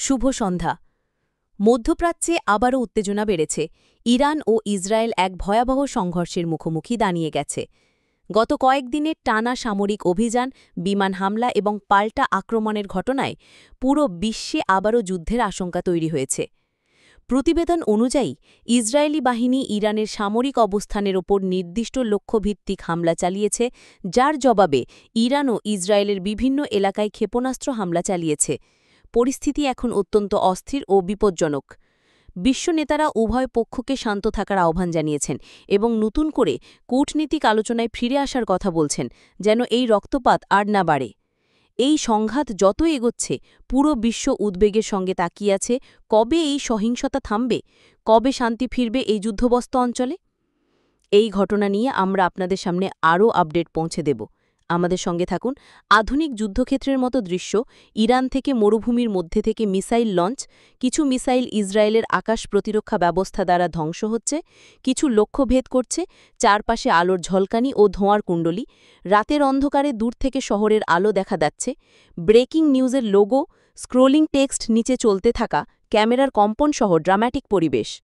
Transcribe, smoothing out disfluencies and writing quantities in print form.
শুভ সন্ধ্যা। মধ্যপ্রাচ্যে আবারও উত্তেজনা বেড়েছে। ইরান ও ইসরায়েল এক ভয়াবহ সংঘর্ষের মুখোমুখি দাঁড়িয়ে গেছে। গত কয়েকদিনের টানা সামরিক অভিযান, বিমান হামলা এবং পাল্টা আক্রমণের ঘটনায় পুরো বিশ্বে আবারও যুদ্ধের আশঙ্কা তৈরি হয়েছে। প্রতিবেদন অনুযায়ী ইসরায়েলি বাহিনী ইরানের সামরিক অবস্থানের ওপর নির্দিষ্ট লক্ষ্যভিত্তিক হামলা চালিয়েছে, যার জবাবে ইরান ও ইসরায়েলের বিভিন্ন এলাকায় ক্ষেপণাস্ত্র হামলা চালিয়েছে। পরিস্থিতি এখন অত্যন্ত অস্থির ও বিপজ্জনক। বিশ্ব নেতারা উভয় পক্ষকে শান্ত থাকার আহ্বান জানিয়েছেন এবং নতুন করে কূটনীতিক আলোচনায় ফিরে আসার কথা বলছেন, যেন এই রক্তপাত আর না বাড়ে। এই সংঘাত যত এগোচ্ছে, পুরো বিশ্ব উদ্বেগের সঙ্গে তাকিয়ে আছে কবে এই সহিংসতা থামবে, কবে শান্তি ফিরবে এই যুদ্ধবস্ত অঞ্চলে। এই ঘটনা নিয়ে আমরা আপনাদের সামনে আরও আপডেট পৌঁছে দেব। আমাদের সঙ্গে থাকুন। আধুনিক যুদ্ধক্ষেত্রের মতো দৃশ্য, ইরান থেকে মরুভূমির মধ্যে থেকে মিসাইল লঞ্চ, কিছু মিসাইল ইসরায়েলের আকাশ প্রতিরক্ষা ব্যবস্থা দ্বারা ধ্বংস হচ্ছে, কিছু লক্ষ্যভেদ করছে, চারপাশে আলোর ঝলকানি ও ধোঁয়ার কুণ্ডলী, রাতের অন্ধকারে দূর থেকে শহরের আলো দেখা যাচ্ছে, ব্রেকিং নিউজের লোগো, স্ক্রোলিং টেক্সট, নিচে চলতে থাকা ক্যামেরার কম্পনসহ ড্রামাটিক পরিবেশ।